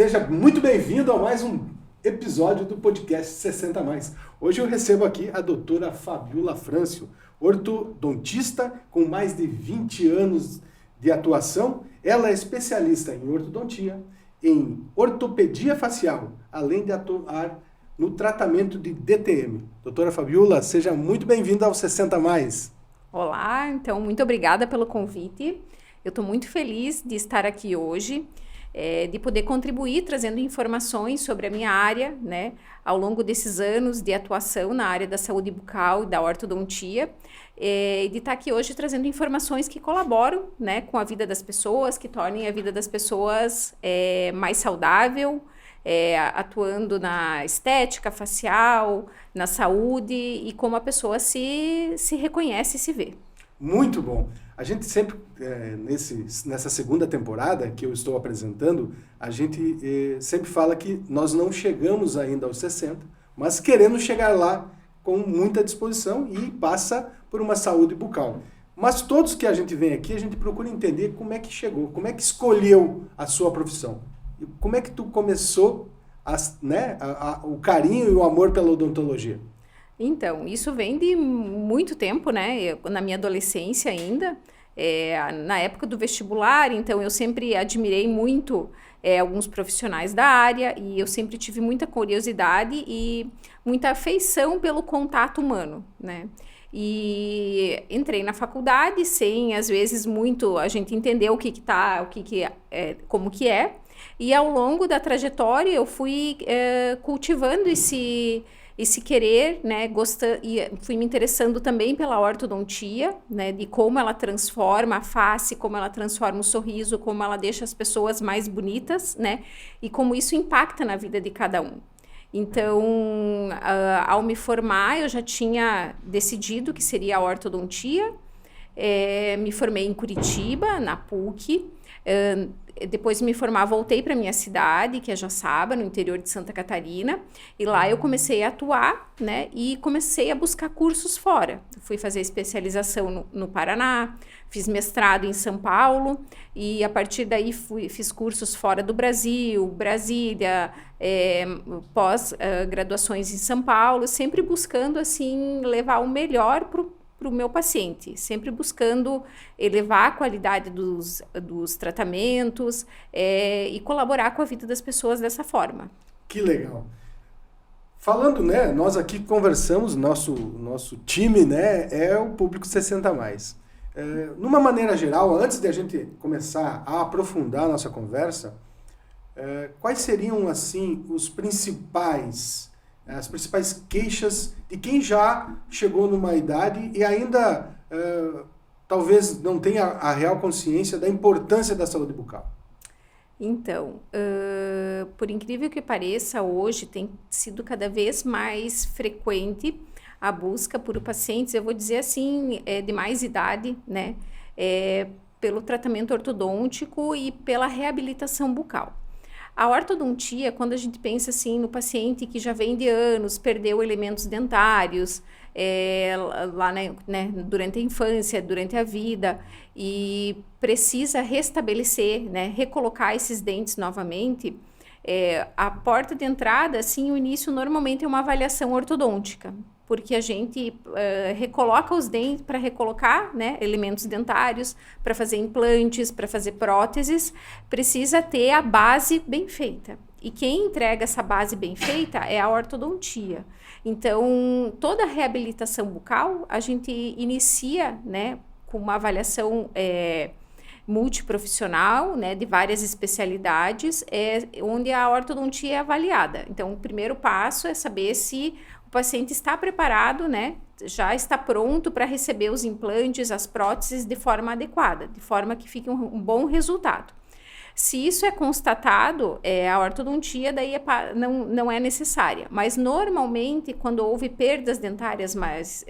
Seja muito bem-vindo a mais um episódio do podcast 60 Mais. Hoje eu recebo aqui a doutora Fabiola Frâncio, ortodontista com mais de 20 anos de atuação. Ela é especialista em ortodontia, em ortopedia facial, além de atuar no tratamento de DTM. Doutora Fabiola, seja muito bem-vinda ao 60 Mais. Olá, então muito obrigada pelo convite. Eu estou muito feliz de estar aqui hoje, de poder contribuir trazendo informações sobre a minha área, né, ao longo desses anos de atuação na área da saúde bucal e da ortodontia, e de estar aqui hoje trazendo informações que colaboram, né, com a vida das pessoas, que tornem a vida das pessoas mais saudável, atuando na estética facial, na saúde e como a pessoa se reconhece e se vê. Muito bom. A gente sempre, nessa segunda temporada que eu estou apresentando, a gente sempre fala que nós não chegamos ainda aos 60, mas queremos chegar lá com muita disposição e passa por uma saúde bucal. Mas todos que a gente vem aqui, a gente procura entender como é que chegou, como é que escolheu a sua profissão. E como é que tu começou o carinho e o amor pela odontologia? Então, isso vem de muito tempo, né? Na minha adolescência ainda, na época do vestibular, então eu sempre admirei muito alguns profissionais da área e eu sempre tive muita curiosidade e muita afeição pelo contato humano, né? E entrei na faculdade sem, às vezes, muito a gente entender como que é. E ao longo da trajetória eu fui cultivando esse querer, né, e fui me interessando também pela ortodontia, né, de como ela transforma a face, como ela transforma o sorriso, como ela deixa as pessoas mais bonitas, né, e como isso impacta na vida de cada um. Então, ao me formar, eu já tinha decidido que seria a ortodontia, me formei em Curitiba, na PUC. Depois de me formar, voltei para minha cidade, que é Joaçaba, no interior de Santa Catarina, e lá eu comecei a atuar, né, e comecei a buscar cursos fora. Fui fazer especialização no Paraná, fiz mestrado em São Paulo, e a partir daí fiz cursos fora do Brasil, Brasília, pós-graduações em São Paulo, sempre buscando, assim, levar o melhor para o meu paciente, sempre buscando elevar a qualidade dos tratamentos e colaborar com a vida das pessoas dessa forma. Que legal! Falando, né, nós aqui conversamos, nosso time, né, é o público 60+. Numa maneira geral, antes de a gente começar a aprofundar a nossa conversa, quais seriam, assim, as principais queixas de quem já chegou numa idade e ainda talvez não tenha a real consciência da importância da saúde bucal? Então, por incrível que pareça, hoje tem sido cada vez mais frequente a busca por pacientes, eu vou dizer assim, de mais idade, né, pelo tratamento ortodôntico e pela reabilitação bucal. A ortodontia, quando a gente pensa assim no paciente que já vem de anos, perdeu elementos dentários lá, né, durante a infância, durante a vida, e precisa restabelecer, né, recolocar esses dentes novamente, a porta de entrada, assim, o início normalmente é uma avaliação ortodôntica, porque a gente recoloca os dentes para recolocar, né, elementos dentários, para fazer implantes, para fazer próteses, precisa ter a base bem feita. E quem entrega essa base bem feita é a ortodontia. Então, toda a reabilitação bucal, a gente inicia, né, com uma avaliação multiprofissional, né, de várias especialidades, onde a ortodontia é avaliada. Então, o primeiro passo é saber se o paciente está preparado, né, já está pronto para receber os implantes, as próteses de forma adequada, de forma que fique um bom resultado. Se isso é constatado, a ortodontia daí não é necessária, mas normalmente quando houve perdas dentárias, mas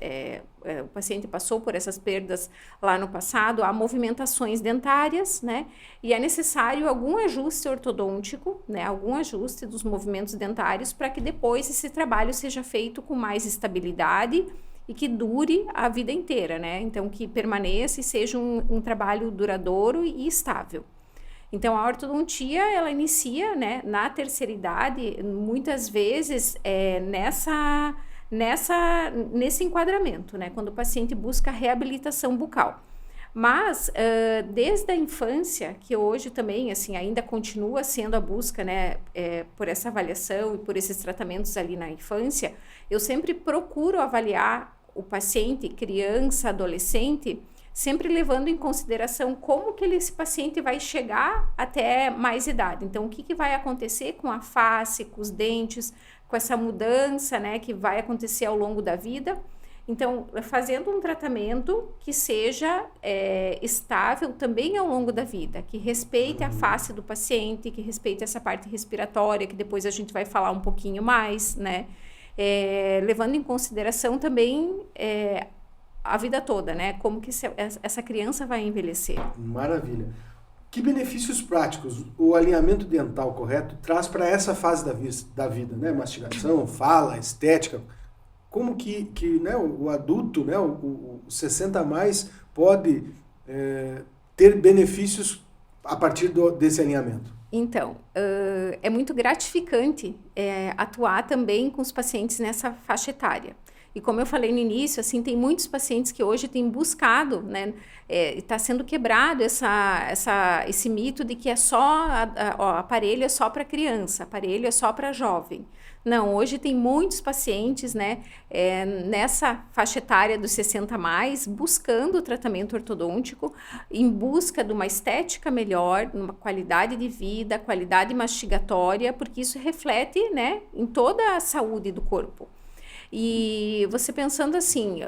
o paciente passou por essas perdas lá no passado, há movimentações dentárias, né? E é necessário algum ajuste ortodôntico, né? Algum ajuste dos movimentos dentários para que depois esse trabalho seja feito com mais estabilidade e que dure a vida inteira, né? Então que permaneça e seja um trabalho duradouro e estável. Então, a ortodontia, ela inicia, né, na terceira idade, muitas vezes nesse enquadramento, né, quando o paciente busca reabilitação bucal. Mas, desde a infância, que hoje também, assim, ainda continua sendo a busca, né, por essa avaliação e por esses tratamentos ali na infância, eu sempre procuro avaliar o paciente, criança, adolescente, sempre levando em consideração como que esse paciente vai chegar até mais idade. Então, o que vai acontecer com a face, com os dentes, com essa mudança, né, que vai acontecer ao longo da vida. Então, fazendo um tratamento que seja estável também ao longo da vida, que respeite a face do paciente, que respeite essa parte respiratória, que depois a gente vai falar um pouquinho mais, né? Levando em consideração também a vida toda, né? Como que essa criança vai envelhecer. Maravilha. Que benefícios práticos o alinhamento dental correto traz para essa fase da vida, né? Mastigação, fala, estética. Como que né, o adulto, né, o 60 a mais, pode ter benefícios a partir desse alinhamento? Então, é muito gratificante atuar também com os pacientes nessa faixa etária. E como eu falei no início, assim, tem muitos pacientes que hoje têm buscado, né, está sendo quebrado esse mito de que é só, aparelho é só para criança, aparelho é só para jovem. Não, hoje tem muitos pacientes, né, nessa faixa etária dos 60 a mais, buscando o tratamento ortodôntico, em busca de uma estética melhor, uma qualidade de vida, qualidade mastigatória, porque isso reflete, né, em toda a saúde do corpo. E você pensando assim,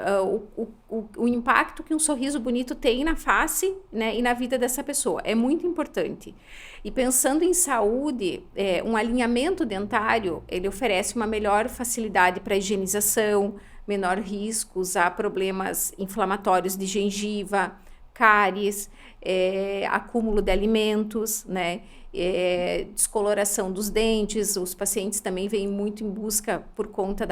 o impacto que um sorriso bonito tem na face, né, e na vida dessa pessoa é muito importante. E pensando em saúde, um alinhamento dentário, ele oferece uma melhor facilidade para higienização, menor riscos a problemas inflamatórios de gengiva, cáries, acúmulo de alimentos, né? Descoloração dos dentes. Os pacientes também vêm muito em busca por conta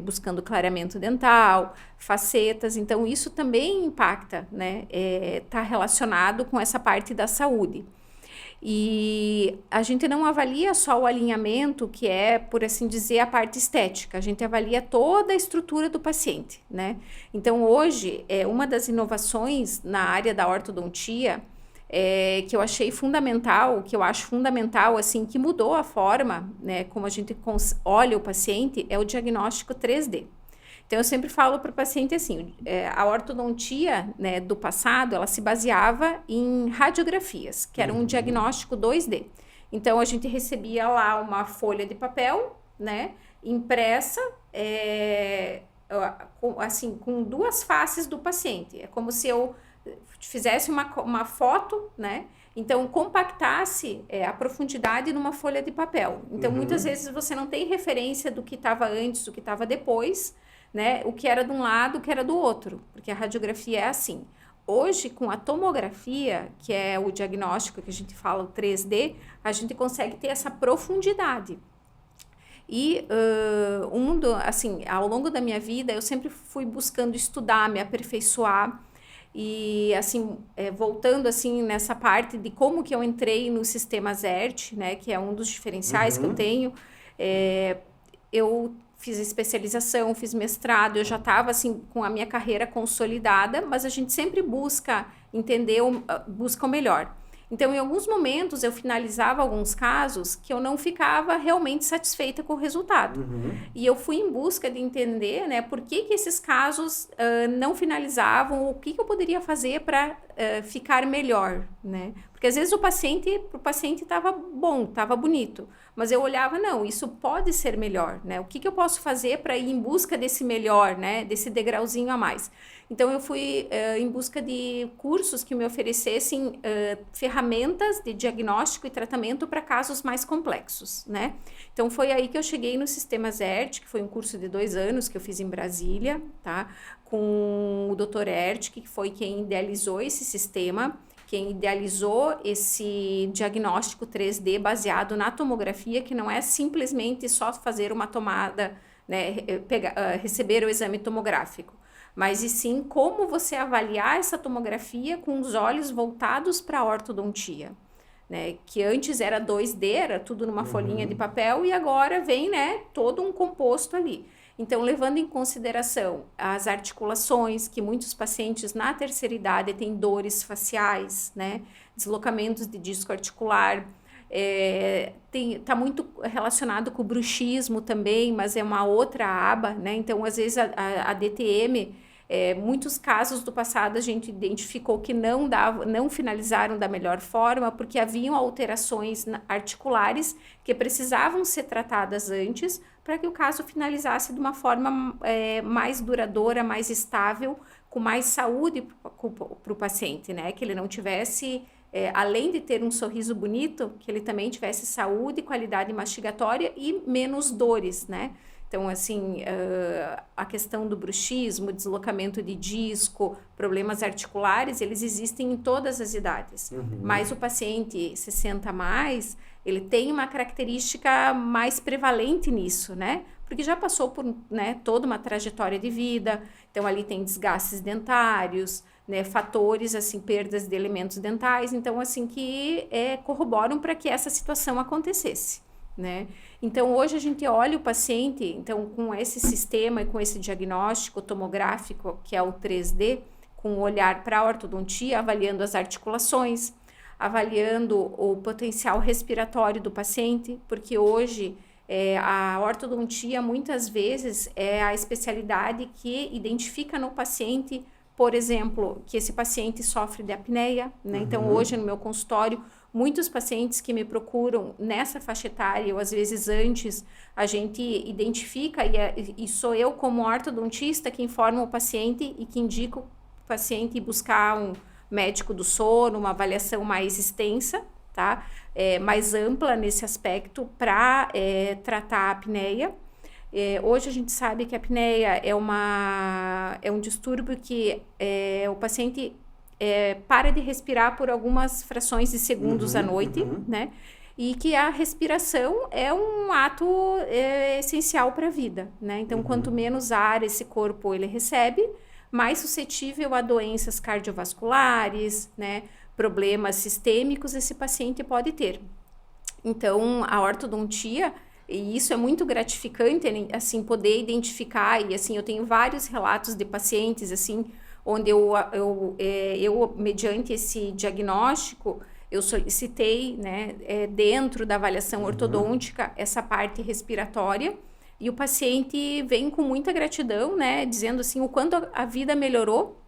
buscando clareamento dental, facetas. Então, isso também impacta, né? Tá relacionado com essa parte da saúde. E a gente não avalia só o alinhamento, que é, por assim dizer, a parte estética. A gente avalia toda a estrutura do paciente, né? Então, hoje, uma das inovações na área da ortodontia que eu achei fundamental, que eu acho fundamental, assim, que mudou a forma, né, como a gente olha o paciente, é o diagnóstico 3D. Então, eu sempre falo para o paciente assim, a ortodontia, né, do passado, ela se baseava em radiografias, que era um diagnóstico 2D. Então, a gente recebia lá uma folha de papel, né, impressa, assim, com duas faces do paciente. É como se eu fizesse uma foto, né? Então, compactasse a profundidade numa folha de papel. Então, muitas vezes você não tem referência do que estava antes, do que estava depois, né? O que era de um lado, o que era do outro, porque a radiografia é assim. Hoje, com a tomografia, que é o diagnóstico que a gente fala, o 3D, a gente consegue ter essa profundidade. E, assim, ao longo da minha vida, eu sempre fui buscando estudar, me aperfeiçoar. E, assim, voltando, assim, nessa parte de como que eu entrei no sistema ZERT, né, que é um dos diferenciais que eu tenho, eu fiz especialização, fiz mestrado, eu já estava, assim, com a minha carreira consolidada, mas a gente sempre busca entender, busca o melhor. Então, em alguns momentos, eu finalizava alguns casos que eu não ficava realmente satisfeita com o resultado. E eu fui em busca de entender, né, por que esses casos não finalizavam, o que eu poderia fazer para ficar melhor, né? Porque às vezes o paciente estava bom, estava bonito, mas eu olhava, não, isso pode ser melhor, né? O que eu posso fazer para ir em busca desse melhor, né? Desse degrauzinho a mais. Então, eu fui em busca de cursos que me oferecessem ferramentas de diagnóstico e tratamento para casos mais complexos, né? Então, foi aí que eu cheguei no Sistema ZERT, que foi um curso de 2 anos que eu fiz em Brasília, tá? Com o Dr. Ert, que foi quem idealizou esse sistema, quem idealizou esse diagnóstico 3D baseado na tomografia, que não é simplesmente só fazer uma tomada, né, receber o exame tomográfico, mas e sim como você avaliar essa tomografia com os olhos voltados para a ortodontia, né, que antes era 2D, era tudo numa folhinha de papel, e agora vem, né, todo um composto ali. Então, levando em consideração as articulações, que muitos pacientes na terceira idade têm dores faciais, né, deslocamentos de disco articular, tá muito relacionado com o bruxismo também, mas é uma outra aba, né? Então, às vezes, a DTM, muitos casos do passado a gente identificou que não finalizaram da melhor forma, porque haviam alterações articulares que precisavam ser tratadas antes, para que o caso finalizasse de uma forma mais duradoura, mais estável, com mais saúde para o paciente, né? Que ele não tivesse... além de ter um sorriso bonito, que ele também tivesse saúde, qualidade mastigatória e menos dores, né? Então, assim, a questão do bruxismo, deslocamento de disco, problemas articulares, eles existem em todas as idades. Mas o paciente 60 a mais, ele tem uma característica mais prevalente nisso, né? Porque já passou por, né, toda uma trajetória de vida, então ali tem desgastes dentários, né, fatores, assim, perdas de elementos dentais, então, assim, que corroboram para que essa situação acontecesse, né? Então, hoje a gente olha o paciente, então, com esse sistema e com esse diagnóstico tomográfico, que é o 3D, com o olhar para a ortodontia, avaliando as articulações, avaliando o potencial respiratório do paciente, porque hoje a ortodontia, muitas vezes, é a especialidade que identifica no paciente, por exemplo, que esse paciente sofre de apneia, né? Então, hoje no meu consultório, muitos pacientes que me procuram nessa faixa etária, ou às vezes antes, a gente identifica, e sou eu como ortodontista que informa o paciente e que indico o paciente ir buscar um médico do sono, uma avaliação mais extensa, tá? Mais ampla nesse aspecto para tratar a apneia. Hoje a gente sabe que a apneia é um distúrbio que o paciente para de respirar por algumas frações de segundos à noite, né? E que a respiração é um ato essencial para a vida, né? Então, quanto menos ar esse corpo ele recebe, mais suscetível a doenças cardiovasculares, né? Problemas sistêmicos esse paciente pode ter. Então, a ortodontia, e isso é muito gratificante, assim, poder identificar, e assim, eu tenho vários relatos de pacientes, assim, onde eu mediante esse diagnóstico, eu solicitei, né, dentro da avaliação ortodôntica, essa parte respiratória, e o paciente vem com muita gratidão, né, dizendo assim, o quanto a vida melhorou,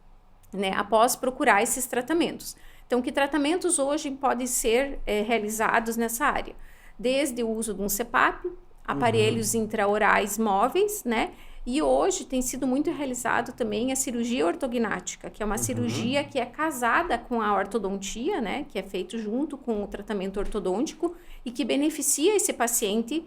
né, após procurar esses tratamentos. Então, que tratamentos hoje podem ser realizados nessa área? Desde o uso de um CPAP, aparelhos intraorais móveis, né? E hoje tem sido muito realizado também a cirurgia ortognática, que é uma cirurgia que é casada com a ortodontia, né? Que é feito junto com o tratamento ortodôntico e que beneficia esse paciente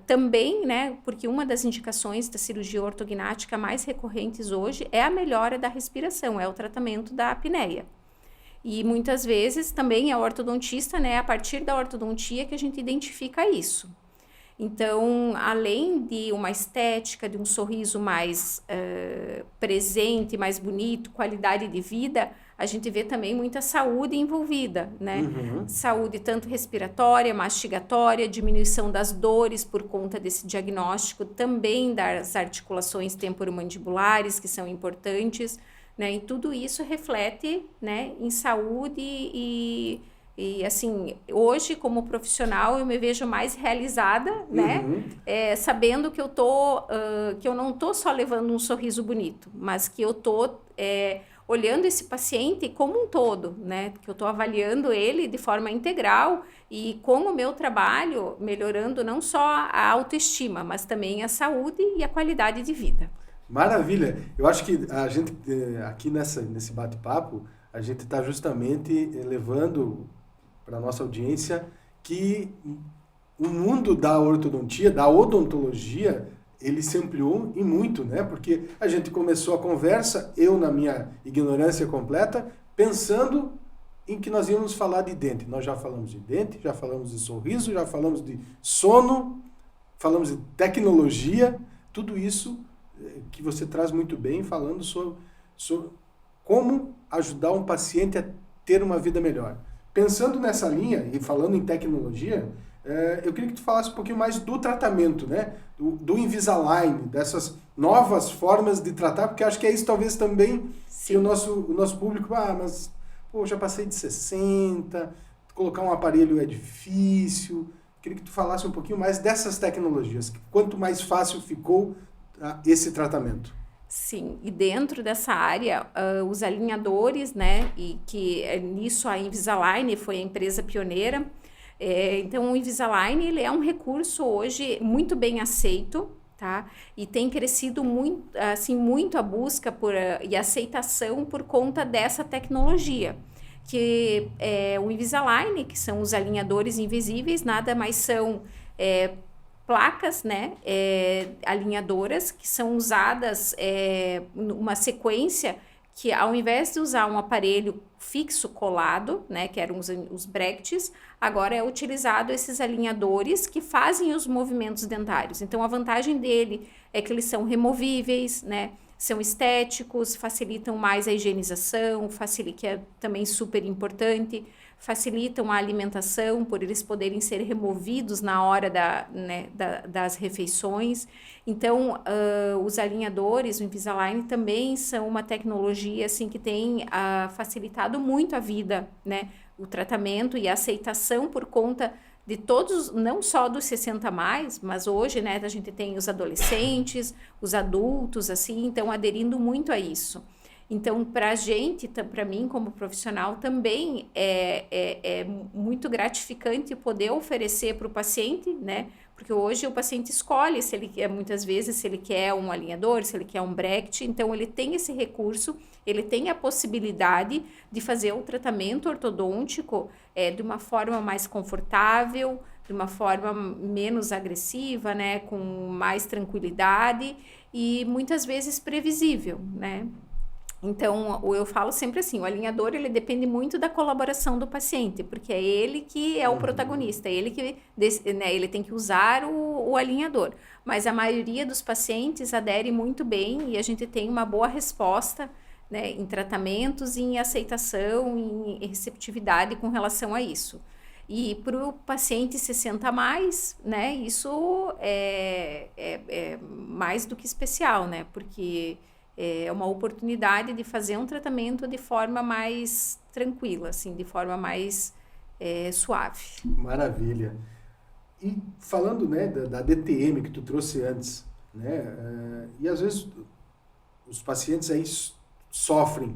também, né? Porque uma das indicações da cirurgia ortognática mais recorrentes hoje é a melhora da respiração, é o tratamento da apneia. E muitas vezes também é o ortodontista, né? A partir da ortodontia que a gente identifica isso. Então, além de uma estética, de um sorriso mais presente, mais bonito, qualidade de vida, a gente vê também muita saúde envolvida, né? Saúde tanto respiratória, mastigatória, diminuição das dores por conta desse diagnóstico, também das articulações temporomandibulares, que são importantes, né? E tudo isso reflete, né, em saúde e assim, hoje como profissional eu me vejo mais realizada, né? Sabendo que que eu não tô só levando um sorriso bonito, mas que eu tô olhando esse paciente como um todo, né? Que eu tô avaliando ele de forma integral e com o meu trabalho melhorando não só a autoestima, mas também a saúde e a qualidade de vida. Maravilha! Eu acho que a gente, aqui nesse bate-papo, a gente está justamente levando para a nossa audiência que o mundo da ortodontia, da odontologia, ele se ampliou e muito, né? Porque a gente começou a conversa, eu na minha ignorância completa, pensando em que nós íamos falar de dente. Nós já falamos de dente, já falamos de sorriso, já falamos de sono, falamos de tecnologia, tudo isso que você traz muito bem, falando sobre como ajudar um paciente a ter uma vida melhor. Pensando nessa linha e falando em tecnologia, eu queria que tu falasse um pouquinho mais do tratamento, né? Do Invisalign, dessas novas formas de tratar, porque acho que é isso talvez também que o nosso público, mas pô, já passei de 60, colocar um aparelho é difícil. Queria que tu falasse um pouquinho mais dessas tecnologias, quanto mais fácil ficou esse tratamento. Sim, e dentro dessa área, os alinhadores, né, e que nisso a Invisalign foi a empresa pioneira. Então, o Invisalign, ele é um recurso hoje muito bem aceito, tá? E tem crescido muito, assim, muito a busca e a aceitação por conta dessa tecnologia. Que o Invisalign, que são os alinhadores invisíveis, nada mais são placas, né, alinhadoras, que são usadas numa sequência que, ao invés de usar um aparelho fixo colado, né, que eram os brackets, agora é utilizado esses alinhadores que fazem os movimentos dentários. Então, a vantagem dele é que eles são removíveis, né, são estéticos, facilitam mais a higienização, que é também super importante, facilitam a alimentação por eles poderem ser removidos na hora das refeições. Então, os alinhadores, o Invisalign, também são uma tecnologia assim, que tem facilitado muito a vida, né? O tratamento e a aceitação por conta de todos, não só dos 60 mais, mas hoje, né, a gente tem os adolescentes, os adultos, assim, então aderindo muito a isso. Então, para a gente, para mim como profissional, também é muito gratificante poder oferecer para o paciente, né? Porque hoje o paciente escolhe se ele quer, muitas vezes, se ele quer um alinhador, se ele quer um bracket, então ele tem esse recurso, ele tem a possibilidade de fazer o tratamento ortodôntico de uma forma mais confortável, de uma forma menos agressiva, né? Com mais tranquilidade e muitas vezes previsível, né? Então, eu falo sempre assim, o alinhador, ele depende muito da colaboração do paciente, porque é ele que é o protagonista, é ele que, né, ele tem que usar o alinhador. Mas a maioria dos pacientes adere muito bem e a gente tem uma boa resposta, né, em tratamentos, em aceitação, em receptividade com relação a isso. E para o paciente 60 a mais, né, isso é mais do que especial, né, porque é uma oportunidade de fazer um tratamento de forma mais tranquila, assim, de forma mais suave. Maravilha. E falando, né, da DTM que tu trouxe antes, né, e às vezes os pacientes aí sofrem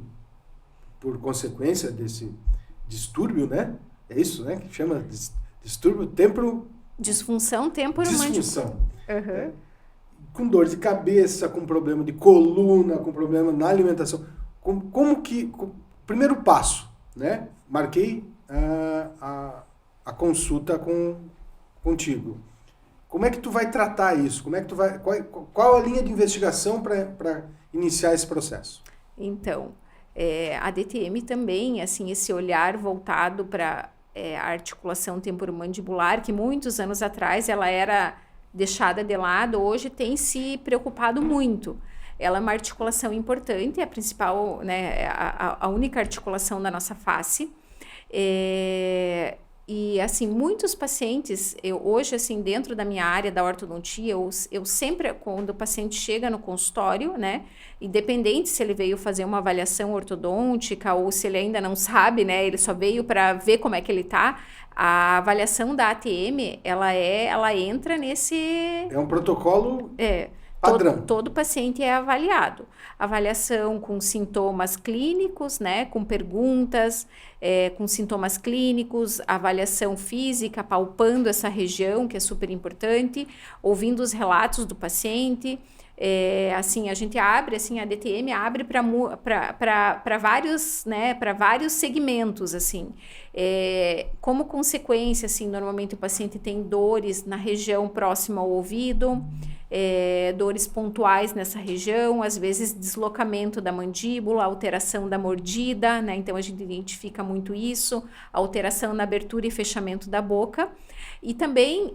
por consequência desse distúrbio, né? É isso, né? Que chama distúrbio Disfunção temporomandibular. Disfunção. Uhum. Com dor de cabeça, com problema de coluna, com problema na alimentação. Como que... Primeiro passo, né? Marquei a consulta contigo. Como é que tu vai tratar isso? Como é que tu vai... Qual a linha de investigação para iniciar esse processo? Então, a DTM também, assim, esse olhar voltado para a articulação temporomandibular, que muitos anos atrás ela era deixada de lado, hoje tem se preocupado muito. Ela é uma articulação importante, é a principal, né, a única articulação da nossa face. E, assim, muitos pacientes, hoje, assim, dentro da minha área da ortodontia, eu sempre, quando o paciente chega no consultório, né, independente se ele veio fazer uma avaliação ortodôntica ou se ele ainda não sabe, né, ele só veio para ver como é que ele tá, a avaliação da ATM, ela entra nesse... É um protocolo padrão. Todo paciente é avaliado. Avaliação com sintomas clínicos, né, com perguntas, com sintomas clínicos, avaliação física, palpando essa região, que é super importante, ouvindo os relatos do paciente. Assim, a gente abre, assim, a DTM abre para vários, né, para vários segmentos, assim. Como consequência, assim, normalmente o paciente tem dores na região próxima ao ouvido, dores pontuais nessa região, às vezes deslocamento da mandíbula, alteração da mordida, né? Então a gente identifica muito isso, alteração na abertura e fechamento da boca. E também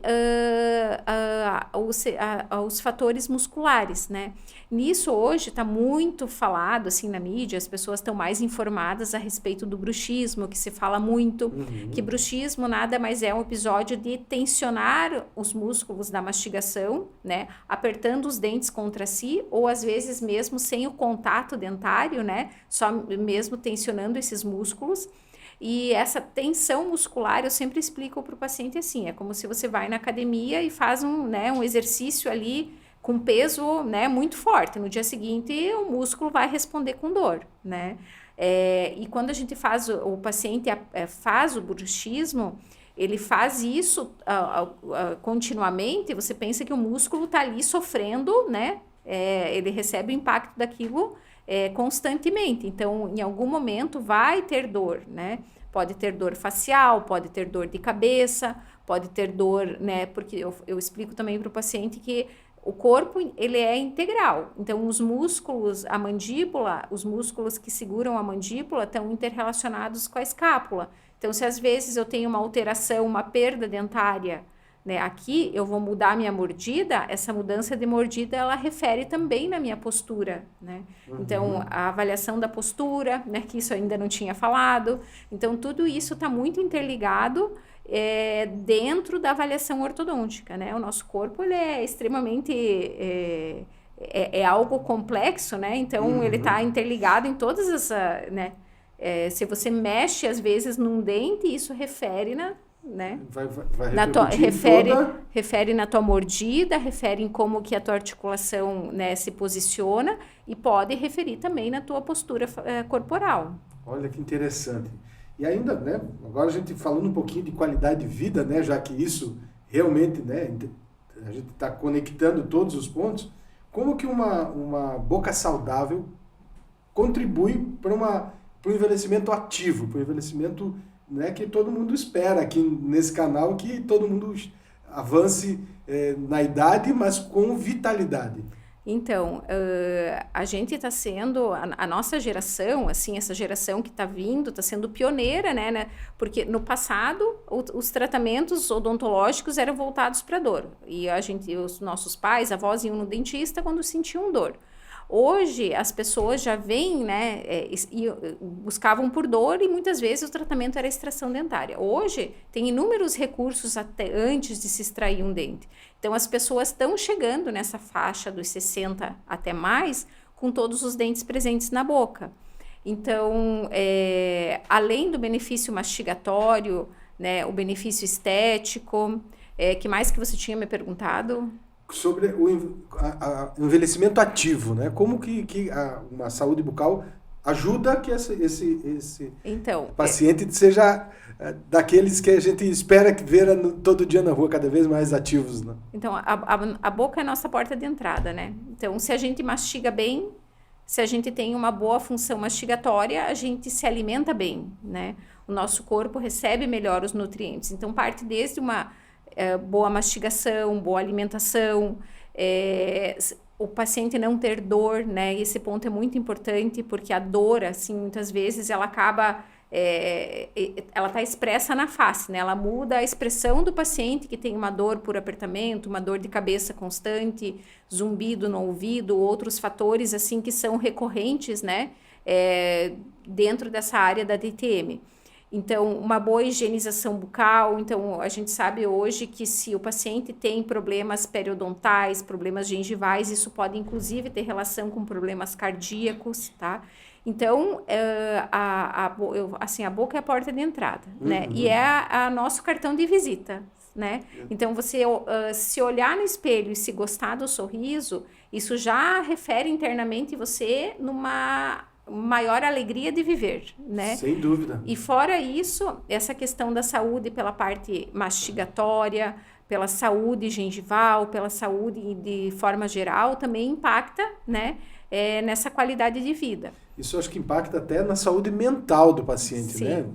os fatores musculares, né? Nisso hoje está muito falado assim na mídia, as pessoas estão mais informadas a respeito do bruxismo, que se fala muito, que bruxismo nada mais é um episódio de tensionar os músculos da mastigação, né? Apertando os dentes contra si, ou às vezes mesmo sem o contato dentário, né? Só mesmo tensionando esses músculos. E essa tensão muscular, eu sempre explico para o paciente assim, é como se você vai na academia e faz um exercício ali com peso, né, muito forte. No dia seguinte, o músculo vai responder com dor, né? E quando a gente faz, o paciente faz o bruxismo, ele faz isso continuamente, você pensa que o músculo está ali sofrendo, né? Ele recebe o impacto daquilo constantemente. Então, em algum momento vai ter dor, né? Pode ter dor facial, pode ter dor de cabeça, pode ter dor, né? Porque eu explico também para o paciente que o corpo, ele é integral. Então, os músculos, a mandíbula, os músculos que seguram a mandíbula estão interrelacionados com a escápula. Então, se às vezes eu tenho uma alteração, uma perda dentária, né, aqui, eu vou mudar a minha mordida, essa mudança de mordida, ela refere também na minha postura, né? Então, a avaliação da postura, né, que isso eu ainda não tinha falado. Então, tudo isso está muito interligado dentro da avaliação ortodôntica, né? O nosso corpo, ele é extremamente... É algo complexo, né? Então, ele está interligado em todas as... né? Se você mexe, às vezes, num dente, isso refere né? Vai refere na tua mordida, refere em como que a tua articulação, né, se posiciona e pode referir também na tua postura corporal. Olha que interessante. E ainda, né, agora a gente falando um pouquinho de qualidade de vida, né, já que isso realmente, né, a gente está conectando todos os pontos, como que uma boca saudável contribui para o envelhecimento ativo, para o envelhecimento, né, que todo mundo espera aqui nesse canal, que todo mundo avance na idade, mas com vitalidade. Então, a gente está sendo, a nossa geração, assim, essa geração que está vindo, está sendo pioneira, né? Porque no passado, os tratamentos odontológicos eram voltados para dor. E os nossos pais, avós iam no dentista quando sentiam dor. Hoje, as pessoas já vêm, né, e buscavam por dor e muitas vezes o tratamento era extração dentária. Hoje, tem inúmeros recursos até antes de se extrair um dente. Então, as pessoas estão chegando nessa faixa dos 60 até mais, com todos os dentes presentes na boca. Então, além do benefício mastigatório, né, o benefício estético, que mais que você tinha me perguntado? Sobre o envelhecimento ativo, né? Como que uma saúde bucal ajuda que esse paciente seja daqueles que a gente espera que ver todo dia na rua, cada vez mais ativos, né? Então, a boca é a nossa porta de entrada, né? Então, se a gente mastiga bem, se a gente tem uma boa função mastigatória, a gente se alimenta bem, né? O nosso corpo recebe melhor os nutrientes. Então, parte desde uma boa mastigação, boa alimentação, o paciente não ter dor, né? Esse ponto é muito importante, porque a dor, assim, muitas vezes ela acaba, ela está expressa na face, né? Ela muda a expressão do paciente que tem uma dor por apertamento, uma dor de cabeça constante, zumbido no ouvido, outros fatores, assim, que são recorrentes, né? Dentro dessa área da DTM. Então, uma boa higienização bucal. Então, a gente sabe hoje que se o paciente tem problemas periodontais, problemas gengivais, isso pode inclusive ter relação com problemas cardíacos, tá? Então, a boca é a porta de entrada, né? E é nosso cartão de visita, né? Então, você se olhar no espelho e se gostar do sorriso, isso já refere internamente você numa maior alegria de viver, né? Sem dúvida. E fora isso, essa questão da saúde pela parte mastigatória, pela saúde gengival, pela saúde de forma geral, também impacta, né, nessa qualidade de vida. Isso acho que impacta até na saúde mental do paciente, Sim. né?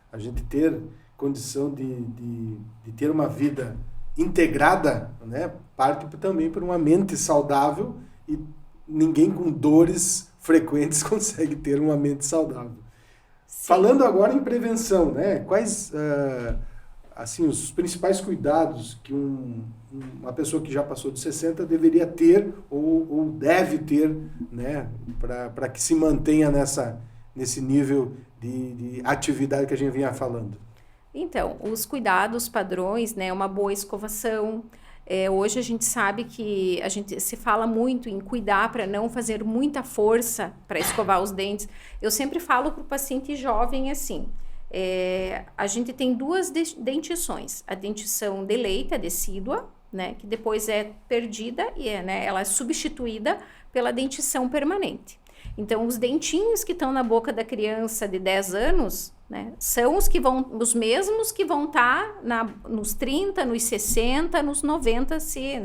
A gente ter condição de ter uma vida integrada, né, parte também por uma mente saudável, e ninguém com dores frequentes consegue ter uma mente saudável. Sim. Falando agora em prevenção, né? Quais assim, os principais cuidados que uma pessoa que já passou de 60 deveria ter ou deve ter, né, para que se mantenha nesse nível de atividade que a gente vinha falando? Então, os cuidados padrões, né, uma boa escovação. Hoje a gente sabe que a gente se fala muito em cuidar para não fazer muita força para escovar os dentes. Eu sempre falo para o paciente jovem assim, a gente tem duas dentições, a dentição de leite, a decídua, né, que depois é perdida e ela é substituída pela dentição permanente. Então, os dentinhos que estão na boca da criança de 10 anos, né, são os mesmos que vão estar nos 30, nos 60, nos 90, se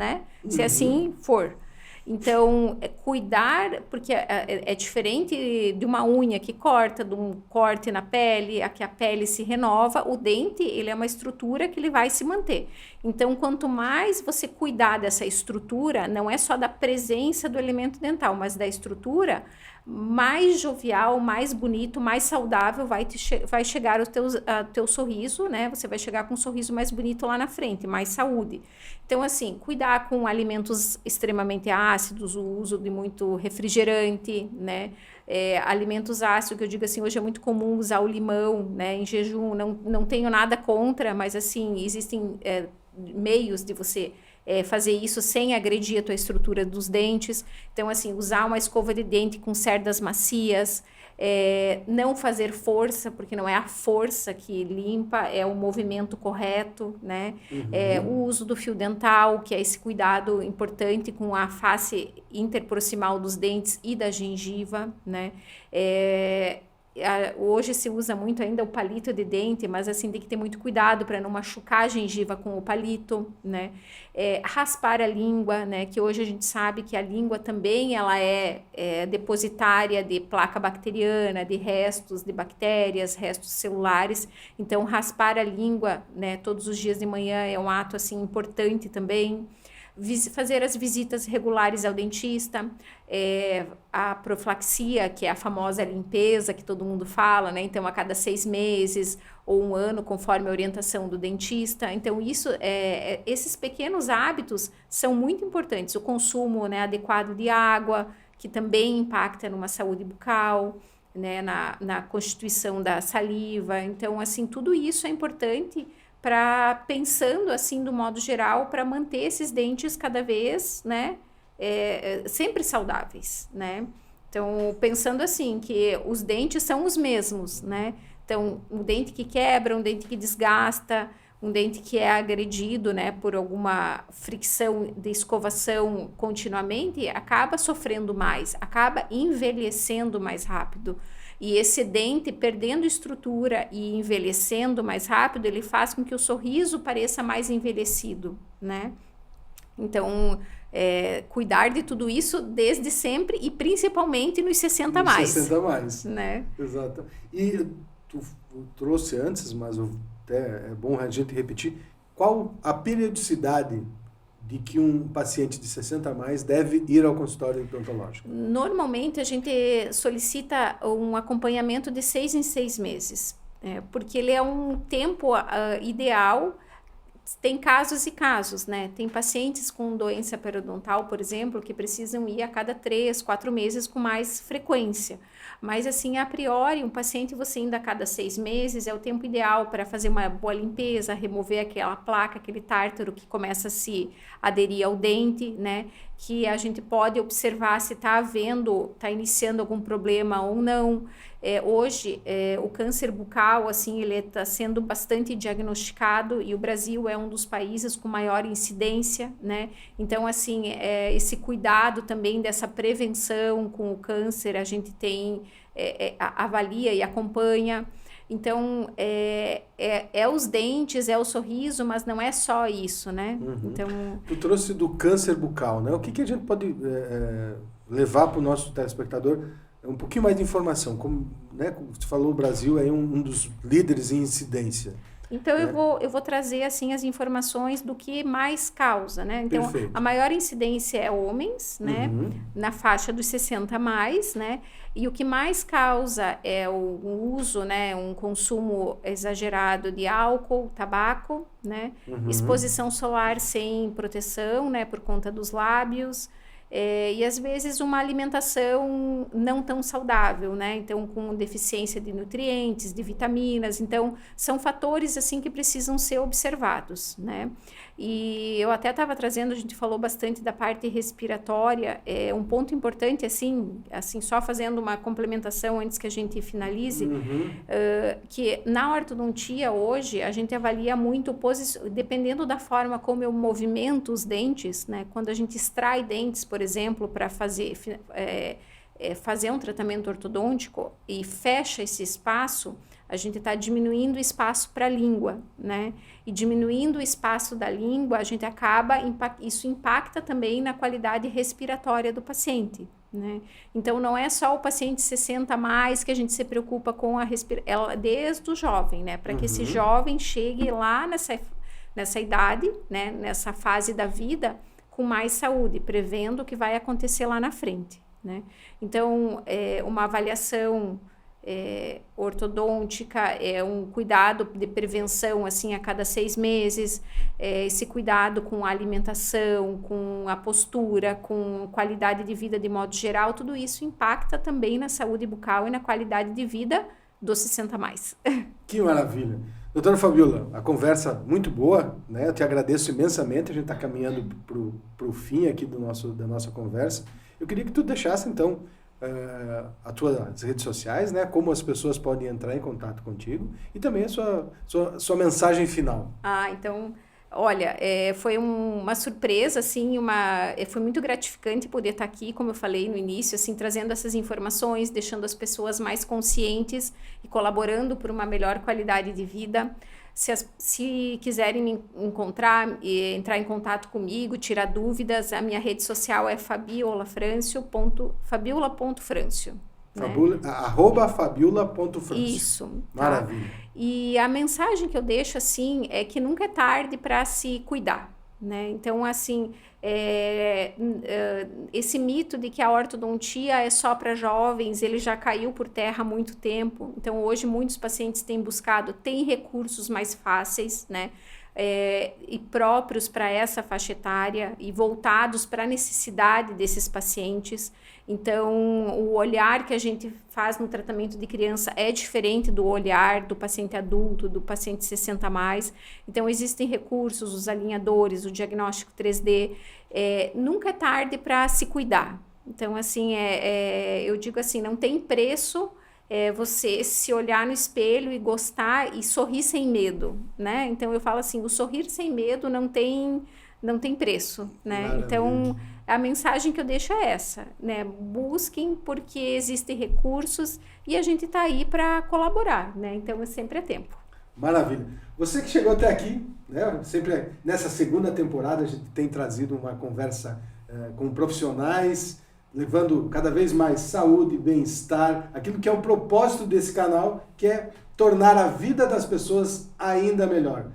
assim for. Então, cuidar, porque é diferente de uma unha que corta, de um corte na pele, que a pele se renova, o dente, ele é uma estrutura que ele vai se manter. Então, quanto mais você cuidar dessa estrutura, não é só da presença do elemento dental, mas da estrutura, mais jovial, mais bonito, mais saudável vai chegar o teu sorriso, né? Você vai chegar com um sorriso mais bonito lá na frente, mais saúde. Então, assim, cuidar com alimentos extremamente ácidos, o uso de muito refrigerante, né? Alimentos ácidos, que eu digo assim, hoje é muito comum usar o limão, né? Em jejum, não tenho nada contra, mas assim, existem meios de você fazer isso sem agredir a tua estrutura dos dentes. Então, assim, usar uma escova de dente com cerdas macias, não fazer força, porque não é a força que limpa, é o movimento correto, né? O uso do fio dental, que é esse cuidado importante com a face interproximal dos dentes e da gengiva, né? Hoje se usa muito ainda o palito de dente, mas assim tem que ter muito cuidado para não machucar a gengiva com o palito, né? Raspar a língua, né? Que hoje a gente sabe que a língua também ela é depositária de placa bacteriana, de restos de bactérias, restos celulares. Então raspar a língua, né? Todos os dias de manhã é um ato assim importante também. Fazer as visitas regulares ao dentista, a profilaxia, que é a famosa limpeza que todo mundo fala, né? Então, a cada 6 meses ou 1 ano, conforme a orientação do dentista. Então, esses pequenos hábitos são muito importantes. O consumo, né, adequado de água, que também impacta numa saúde bucal, né, na constituição da saliva. Então, assim, tudo isso é importante pensando assim do modo geral para manter esses dentes cada vez, né, sempre saudáveis, né? Então, pensando assim que os dentes são os mesmos, né? Então, um dente que quebra, um dente que desgasta, um dente que é agredido, né, por alguma fricção de escovação continuamente, acaba sofrendo mais, acaba envelhecendo mais rápido. E esse dente perdendo estrutura e envelhecendo mais rápido, ele faz com que o sorriso pareça mais envelhecido, né? Então, cuidar de tudo isso desde sempre e principalmente nos 60 mais. 60 mais. Né? Exato. E tu trouxe antes, mas até é bom a gente repetir, qual a periodicidade de que um paciente de 60 a mais deve ir ao consultório odontológico? Normalmente a gente solicita um acompanhamento de 6 em 6 meses, porque ele é um tempo ideal. Tem casos e casos, né? Tem pacientes com doença periodontal, por exemplo, que precisam ir a cada 3, 4 meses com mais frequência. Mas, assim, a priori, um paciente você indo a cada 6 meses é o tempo ideal para fazer uma boa limpeza, remover aquela placa, aquele tártaro que começa a se aderir ao dente, né? Que a gente pode observar se está iniciando algum problema ou não. Hoje, o câncer bucal, assim, ele está sendo bastante diagnosticado e o Brasil é um dos países com maior incidência, né? Então, assim, esse cuidado também dessa prevenção com o câncer, a gente tem, avalia e acompanha. Então, os dentes, o sorriso, mas não é só isso, né? Uhum. Então, tu trouxe do câncer bucal, né? O que a gente pode levar para o nosso telespectador um pouquinho mais de informação? Como você falou, o Brasil é um dos líderes em incidência. Então, eu vou trazer, assim, as informações do que mais causa, né? Então, Perfeito. a maior incidência é homens, né? Na faixa dos 60 a mais, né? E o que mais causa é o uso, né? Um consumo exagerado de álcool, tabaco, né? Exposição solar sem proteção, né? Por conta dos lábios. E às vezes uma alimentação não tão saudável, né? Então, com deficiência de nutrientes, de vitaminas. Então, são fatores assim que precisam ser observados, né? E eu até estava trazendo, a gente falou bastante da parte respiratória. Um ponto importante, assim, só fazendo uma complementação antes que a gente finalize, que na ortodontia hoje a gente avalia muito, dependendo da forma como eu movimento os dentes, né? Quando a gente extrai dentes, por exemplo, para fazer um tratamento ortodôntico e fecha esse espaço, a gente está diminuindo o espaço para a língua, né? E diminuindo o espaço da língua, a gente isso impacta também na qualidade respiratória do paciente, né? Então, não é só o paciente 60 a mais que a gente se preocupa com a respiração, desde o jovem, né? Para que esse jovem chegue lá nessa idade, né? Nessa fase da vida, com mais saúde, prevendo o que vai acontecer lá na frente, né? Então, uma avaliação ortodôntica é um cuidado de prevenção, assim, a cada 6 meses, esse cuidado com a alimentação, com a postura, com qualidade de vida de modo geral, tudo isso impacta também na saúde bucal e na qualidade de vida dos 60 a mais. Que maravilha! Doutora Fabiola, a conversa muito boa, né? Eu te agradeço imensamente, a gente está caminhando para o fim aqui da nossa conversa. Eu queria que tu deixasse, então, as tuas redes sociais, né? Como as pessoas podem entrar em contato contigo e também a sua mensagem final. Então, olha, foi uma surpresa, assim, foi muito gratificante poder estar aqui, como eu falei no início, assim, trazendo essas informações, deixando as pessoas mais conscientes e colaborando por uma melhor qualidade de vida. Se quiserem me encontrar, entrar em contato comigo, tirar dúvidas, a minha rede social é fabiola.francio. Né? @fabiola.francio. Isso. Maravilha. Tá? E a mensagem que eu deixo, assim, é que nunca é tarde para se cuidar, né? Então, assim, esse mito de que a ortodontia é só para jovens, ele já caiu por terra há muito tempo. Então, hoje, muitos pacientes têm recursos mais fáceis, né? E próprios para essa faixa etária e voltados para a necessidade desses pacientes. Então, o olhar que a gente faz no tratamento de criança é diferente do olhar do paciente adulto, do paciente 60 a mais. Então, existem recursos, os alinhadores, o diagnóstico 3D. Nunca é tarde para se cuidar. Então, assim, eu digo assim, não tem preço você se olhar no espelho e gostar e sorrir sem medo, né? Então, eu falo assim, o sorrir sem medo não tem preço, né? Maravilha. Então, a mensagem que eu deixo é essa, né? Busquem porque existem recursos e a gente está aí para colaborar, né? Então, sempre é tempo. Maravilha. Você que chegou até aqui, né? Sempre nessa segunda temporada a gente tem trazido uma conversa com profissionais, levando cada vez mais saúde, bem-estar, aquilo que é o propósito desse canal, que é tornar a vida das pessoas ainda melhor.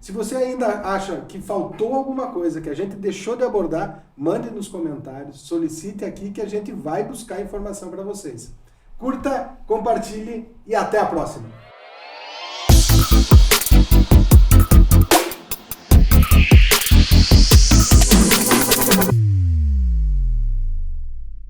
Se você ainda acha que faltou alguma coisa que a gente deixou de abordar, mande nos comentários, solicite aqui que a gente vai buscar informação para vocês. Curta, compartilhe e até a próxima!